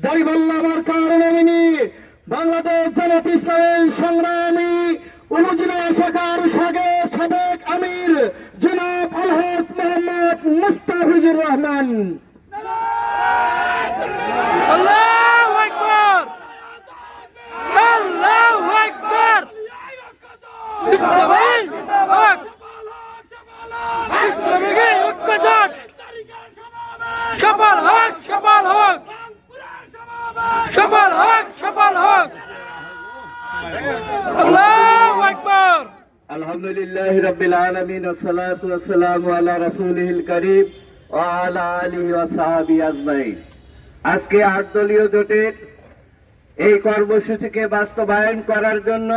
দাড়িপাল্লার কারণে বাংলাদেশ জামাত ইসলামী সংগ্রামী উপজেলা শাখার সাবেক আমির জনাব আলহাজ মোহাম্মদ মুস্তাফিজুর রহমান। আল্লাহু আকবার, আল্লাহু আকবার। ইসলামী ঐক্যজোট সফল হোক, সফল হোক, সফল হোক, সফল হোক। আল্লাহু আকবার। আলহামদুলিল্লাহি রাব্বিল আলামিন ওয়াস সালাতু ওয়াস সালামু আলা রাসূলিল কারীম ওয়া আলা আলিহি ওয়া সাহবিহি আজমাইন। আজকে ৮ দলীয় জোটের এই কর্মসূচিকে বাস্তবায়ন করার জন্য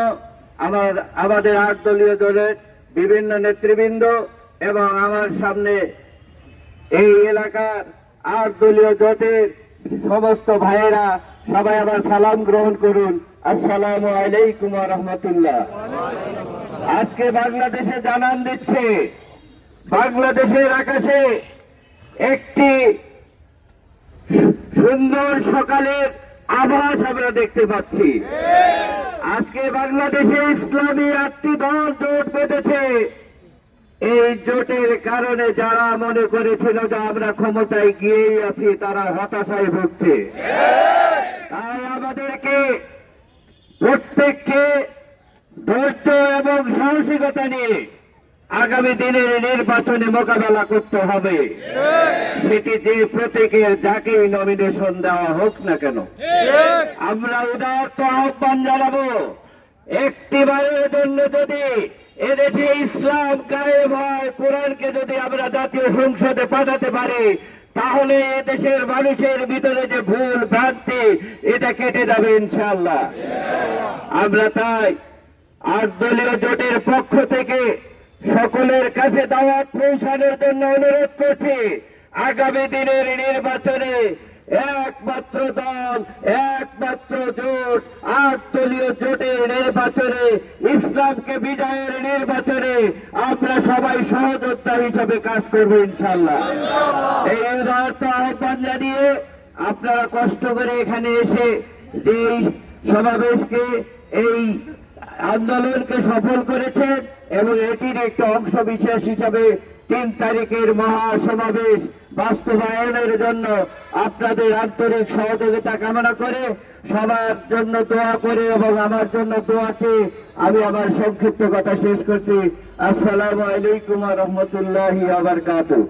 আমাদের ৮ দলীয় দলের বিভিন্ন নেতৃবৃন্দ এবং আমার সামনে এই এলাকার ৮ দলীয় জোটের সমস্ত ভাইয়েরা সবাই আমার সালাম গ্রহণ করুন। আসসালামু আলাইকুম ওয়া রাহমাতুল্লাহ। আজকে বাংলাদেশে জানান দিচ্ছে, বাংলাদেশের আকাশে একটি সুন্দর সকালের আভাস আমরা দেখতে পাচ্ছি। আজকে বাংলাদেশে ইসলামী ৮টি দল জোট বেঁধেছে। এই জোটের কারণে যারা মনে করেছিল যে আমরা ক্ষমতায় গিয়েই আছি, তারা হতাশায় ভুগছে। তাই আমাদেরকে প্রত্যেককে ধৈর্য এবং সাহসিকতা নিয়ে আগামী দিনের নির্বাচনে মোকাবেলা করতে হবে। সেটি যে প্রত্যেকের যাকেই নমিনেশন দেওয়া হোক না কেন, আমরা উদারত আহ্বান জানাবো, একটিবারের জন্য যদি এদেশে ইসলাম কায়েম হয়, কোরআনকে যদি আমরা জাতীয় সংসদে পাঠাতে পারি, তাহলে এদেশের মানুষের ভিতরে যে ভুল ভ্রান্তি, এটা কেটে যাবে ইনশাআল্লাহ। আমরা তাই ৮ দলীয় জোটের পক্ষ থেকে সকলের কাছে দাওয়াত পৌঁছানোর জন্য অনুরোধ করছি। আগামী দিনের নির্বাচনে একমাত্র দল, একমাত্র জোট, ৮ দলীয় জোটের নির্বাচনে, ইসলামকে বিজয়ের নির্বাচনে আমরা সবাই সহযোদ্ধা হিসাবে কাজ করবো ইনশাআল্লাহ। এই উদারত আহ্বান জানিয়ে আপনারা কষ্ট করে এখানে এসে যে সমাবেশকে, এই আন্দোলনকে সফল করেছেন এবং এটির একটি অংশ বিশেষ হিসাবে ৩ তারিখের মহাসমাবেশ বাস্তবায়নের জন্য আপনাদের আন্তরিক সহযোগিতা কামনা করে, সবার জন্য দোয়া করে এবং আমার জন্য দোয়া চেয়ে আমি আমার সংক্ষিপ্ত কথা শেষ করছি। আসসালামু আলাইকুম ওয়া রাহমাতুল্লাহি ওয়া বারাকাতুহু।